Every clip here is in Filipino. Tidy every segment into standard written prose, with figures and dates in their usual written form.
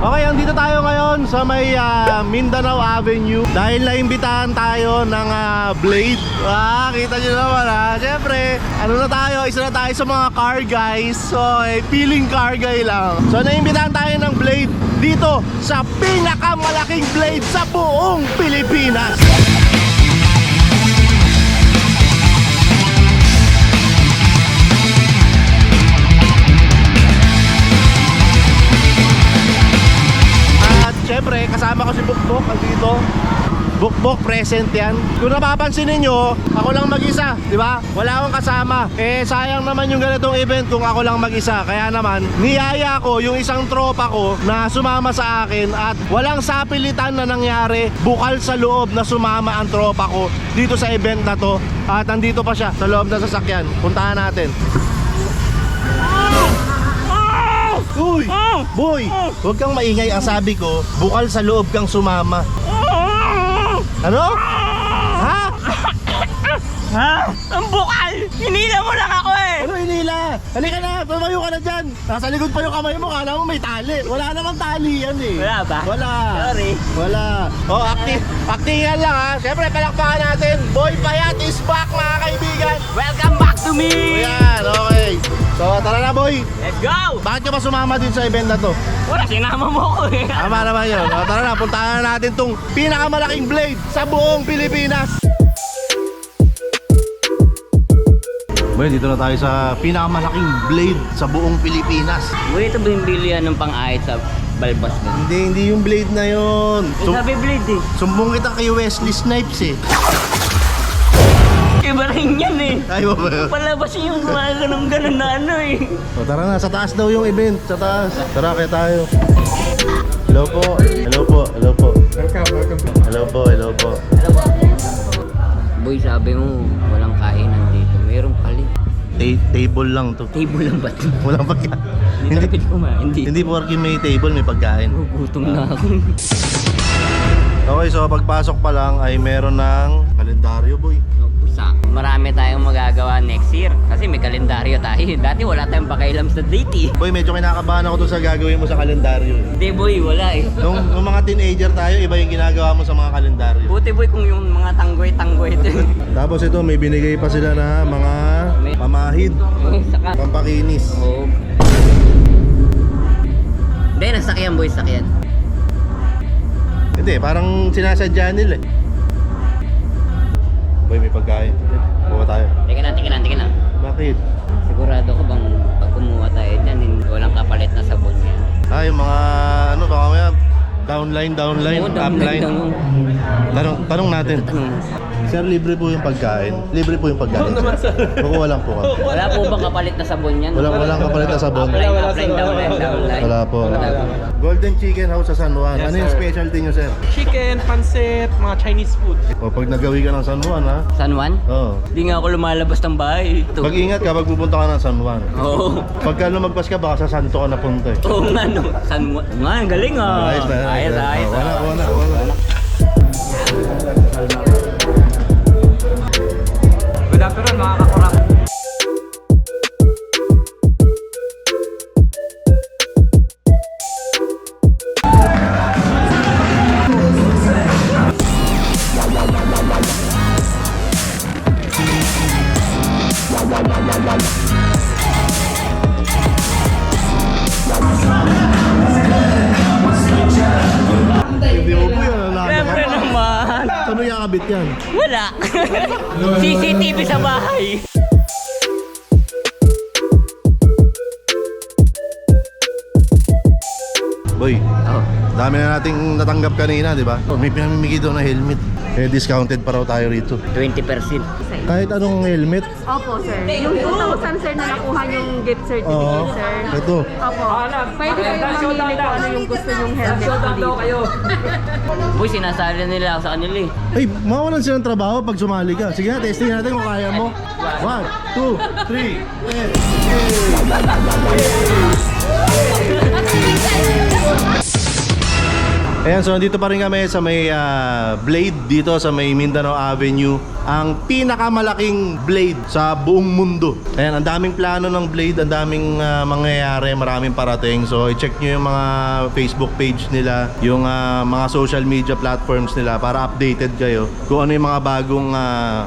Okay, andito tayo ngayon sa may Mindanao Avenue dahil naimbitahan tayo ng Blade. Kita nyo naman Siyempre, ano na tayo, isa na tayo sa mga car guys. So, feeling car guy lang. So, naimbitahan tayo ng Blade dito sa pinakamalaking Blade sa buong Pilipinas. Siyempre, kasama ko si Bukbok andito. Bukbok present yan. Kung napapansin ninyo, ako lang mag-isa, di ba? Wala akong kasama. Sayang naman yung ganitong event kung ako lang mag-isa. Kaya naman, niyaya ko yung isang tropa ko na sumama sa akin at walang sapilitan na nangyari. Bukal sa loob na sumama ang tropa ko dito sa event na to. At nandito pa siya sa loob ng sasakyan. Puntahan natin. Uy! Boy! Huwag kang maingay. Ang sabi ko, bukal sa loob kang sumama. Ano? Ha? Ha? Ang bukal! Hinila mo lang ako eh! Ano hinila? Halika na! Tumayo ka na dyan! Nasa likod pa yung kamay mo. Kala mo may tali. Wala namang tali yan eh. Wala ba? Wala. Sorry. Wala. Oh, actingan lang ha. Siyempre, palakpakan natin. Boy Payat is back mga kaibigan. Welcome back to me! Ayan, okay. So, tara na boy. Let's go! Bakit ka ba sumama din sa event na to? Wala, sinama mo ko eh! Tama naman yun. O, tara na, puntahan na natin tong pinakamalaking Blade sa buong Pilipinas. Boy, dito na tayo sa pinakamalaking Blade sa buong Pilipinas. Boy, ito ba yung bilihan ng pang-ahit sa balbas mo? Hindi yung Blade na yun. Sabi blade eh. Sumbong kita kay Wesley Snipes eh. Iba rin yan eh. Ayaw ba yun? Palabas yung mga ganun na ano eh. O, tara na, sa taas daw yung event. Sa taas. Tara, kaya tayo. Hello po. Hello po. Hello po. Welcome. Hello po. Hello po. Boy, sabi mo, walang kainan dito. Meron pala. Table lang to. Table lang ba ito? Walang pagkain. Hindi kapit ko ma. Hindi porke may table, may pagkain. Gutom na ako. Okay, so pagpasok pa lang ay meron ng kalendaryo, boy. Marami tayong magagawa next year kasi may kalendaryo tayo. Dati wala tayong pakailam sa date eh. Boy, medyo kinakabahan ako dun sa gagawin mo sa kalendaryo. Hindi boy, wala eh. Nung mga teenager tayo, iba yung ginagawa mo sa mga kalendaryo. Buti boy kung yung mga tanggoy-tanggoy ito. Tapos ito, may binigay pa sila na mga pamahid, Saka, pampakinis. oh. Hindi, nasakyan boy, sakyan. Hindi, parang sinasadya nila eh. Boy, may pagkain. Buka tayo. Tingnan na. Bakit? Sigurado ko bang pag kumuha tayo dyan, walang kapalit na sabon yan. Yung mga ano, baka maya, downline, Oo, upline. Tanong natin. Sir, libre po yung pagkain. Libre po yung pagkain, sir. Kukuha lang po kami. Wala po bang kapalit na sabon yan? Walang kapalit na sabon. Upline, downline. Wala po. Golden Chicken House sa San Juan. Yes, Ano yung sir. specialty nyo, sir? Chicken, pancit, mga Chinese food. O, pag nagawi ka ng San Juan, ha? San Juan? Oo. Hindi nga ako lumalabas ng bahay. Ito. Mag-ingat ka pag pupunta ka ng San Juan. Oo. Pagka lumagpas ka, baka sa Santo ka napunta eh. Oo nga no. San Juan. Nga, ang galing ah. Ayos na. Ayos. Wala. Good afternoon mga kakurang. Hindi mo po yan. Siyempre naman. Ano yung kabit yan? Wala. CCTV sa bahay. Boy, Oh. dami na nating natanggap kanina, di ba? May pinamimigay daw na helmet. Discounted pa raw tayo rito. 20%. Kahit anong helmet. Opo, sir. Yung 2,000, sir, na nakuha yung gift certificate, Oo. sir. Ito. Opo. Pwede kayo mamili kung ano yung gusto yung helmet ko dito. Uy, sinasali nila ako sa kanila eh. Ay, mawalan silang trabaho pag sumali ka. Sige na, testing natin kung kaya mo. 1, 2, 3, 10. Ayan, so nandito pa rin kami sa may Blade dito sa may Mindanao Avenue. Ang pinakamalaking Blade sa buong mundo. Ayan, ang daming plano ng Blade, ang daming mangyayari, maraming parating. So i-check nyo yung mga Facebook page nila, yung mga social media platforms nila para updated kayo kung ano yung mga bagong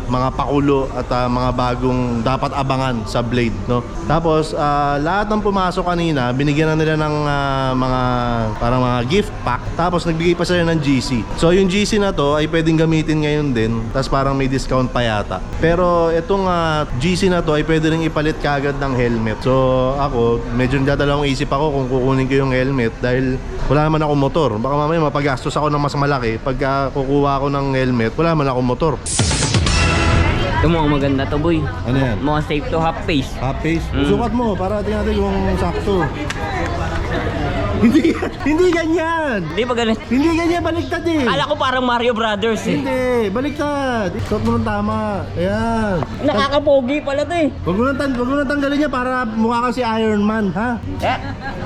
mga pakulo at mga bagong dapat abangan sa Blade, no? Tapos lahat ng pumasok kanina, binigyan na nila ng mga parang mga gift pack. Tapos nagbigay pa sila ng GC. So yung GC na to ay pwedeng gamitin ngayon din. Tapos parang may discount pa yata. Pero itong GC na to ay pwede rin ipalit kagad ng helmet. So ako, medyo dadalawang isip ako kung kukunin ko yung helmet dahil wala naman akong motor. Baka mamaya mapagastos ako ng mas malaki pagka kukuha ako ng helmet, wala naman akong motor. Ito mukhang maganda to, boy. Ano yan? Mukhang safe to half face. Half face? Sukat mo para tingnan natin kung sakto. Hindi ganyan. Hindi ba ganun? Hindi ganyan, baliktad eh. Kala ko parang Mario Brothers eh. Hindi, baliktad. Suot mo ng tama. Ayan. Nakakapogi pala to eh. Huwag mo nang tanggalin niya para mukha kang si Iron Man, ha?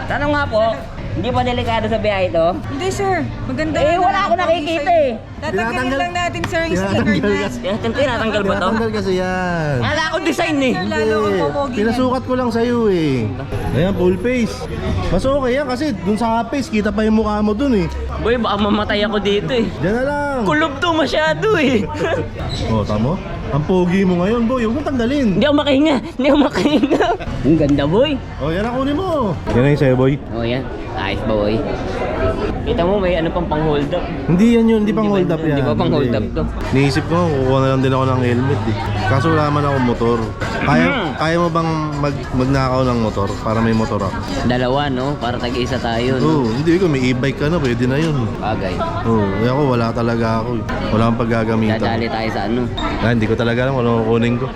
Tanong nga po, hindi ba delikado sa biyahe to? Hindi sir, maganda. Eh, wala ako nakikita eh. Tatanggalin lang natin sir yung sticker Tinatanggal niya. kasi. Tinatanggal ba to? Tinatanggal kasi yan. Kala ko design eh. Sir, lalo kang popogi. Pinasukat ko lang sa'yo eh. Ayan, full face. Mas okay yan kasi dun sa half face, kita pa yung mukha mo dun eh. Boy, baka mamatay ako dito eh. Diyan na lang. Kulob to masyado eh. Oh, tamo? Ang pogi mo ngayon, boy. Huwag mo tanggalin. Hindi ako makahinga. Hindi ako makahinga. Ang ganda, boy. Oh, yan ang kunin mo. Yan na yung sa'yo, boy. Oh, yan. Ayos ba, boy? Kita mo, may ano pang hold up. Hindi yan yun, hindi pang Hindi ba- hold up yan. hindi ba pang hold up to? Niisip ko, kukuha na lang din ako ng helmet eh. Kaso wala man akong motor. Kaya mo bang magnakaw ng motor para may motor ako? Dalawa, no? Para tag-isa tayo, no? Oo, hindi ko, may e-bike ka na, pwede na yun. Bagay. Oo, ako wala talaga ako eh. Wala akong paggagamitan. Dadali tayo sa ano. Hindi ko talaga alam kung ano kukunin ko.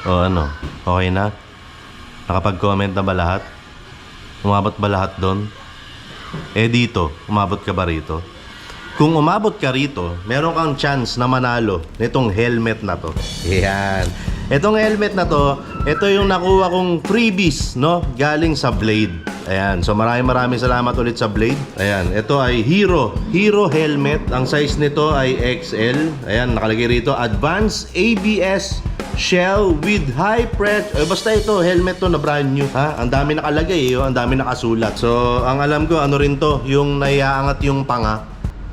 O ano, okay na? Nakapag-comment na ba lahat? Umabot ba lahat doon? Eh dito, umabot ka ba rito? Kung umabot ka rito, meron kang chance na manalo nitong helmet na to. Yan. Itong helmet na to, ito yung nakuha kong freebies, no? Galing sa Blade. Ayan. So maraming salamat ulit sa Blade. Ayan. Ito ay Hero helmet. Ang size nito ay XL. Ayan. Nakalagay rito, Advanced ABS shell with high pressure. Basta ito, helmet to na brand new. Ha? Ang dami nakalagay, ang dami nakasulat. So, ang alam ko, ano rin to, yung naiaangat yung panga.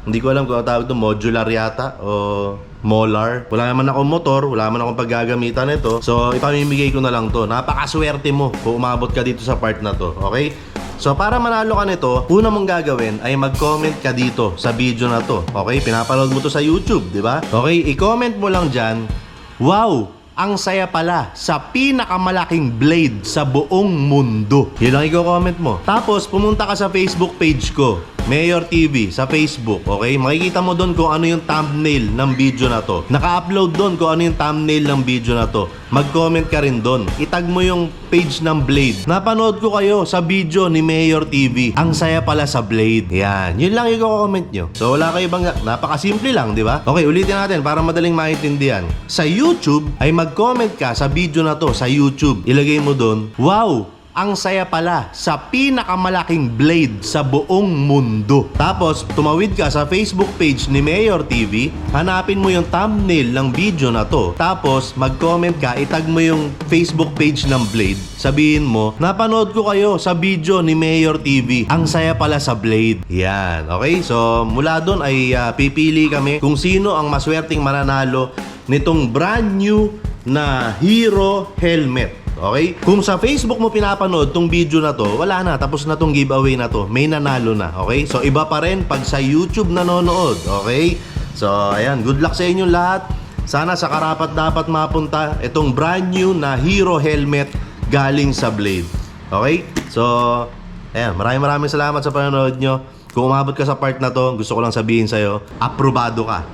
Hindi ko alam kung ang tawag ito, modular yata o molar. Wala naman akong motor, wala naman akong paggagamitan nito. So, ipamimigay ko na lang to. Napakaswerte mo kung umabot ka dito sa part na to. Okay? So, para manalo ka nito, una mong gagawin ay mag-comment ka dito sa video na to. Okay? Pinapanood mo to sa YouTube, di ba? Okay? I-comment mo lang dyan, wow! Ang saya pala sa pinakamalaking blade sa buong mundo. Yun lang i-comment mo. Tapos, pumunta ka sa Facebook page ko, Mayor TV, sa Facebook, okay? Makikita mo doon kung ano yung thumbnail ng video na to. Naka-upload doon kung ano yung thumbnail ng video na to. Mag-comment ka rin doon. Itag mo yung page ng Blade. Napanood ko kayo sa video ni Mayor TV. Ang saya pala sa Blade. Yan. Yun lang i-comment nyo. So, wala kayo bang... Napakasimple lang, di ba? Okay, ulitin natin para madaling maintindihan. Sa YouTube, ay mag-comment ka sa video na to sa YouTube. Ilagay mo doon, wow! Ang saya pala sa pinakamalaking blade sa buong mundo. Tapos, tumawid ka sa Facebook page ni Mayor TV, hanapin mo yung thumbnail ng video na to. Tapos, mag-comment ka, itag mo yung Facebook page ng Blade. Sabihin mo, napanood ko kayo sa video ni Mayor TV. Ang saya pala sa Blade. Yan, okay? So, mula doon ay pipili kami kung sino ang maswerteng mananalo nitong brand new na Hero helmet. Okay? Kung sa Facebook mo pinapanood tong video na to, wala na, tapos na tong giveaway na to. May nanalo na, okay? So iba pa rin pag sa YouTube nanonood, okay? So ayan, good luck sa inyong lahat. Sana sa karapat dapat mapunta itong brand new na Hero helmet galing sa Blade. Okay? So ayan, maraming salamat sa panonood nyo. Kung umabot ka sa part na to, gusto ko lang sabihin sa'yo, aprobado ka.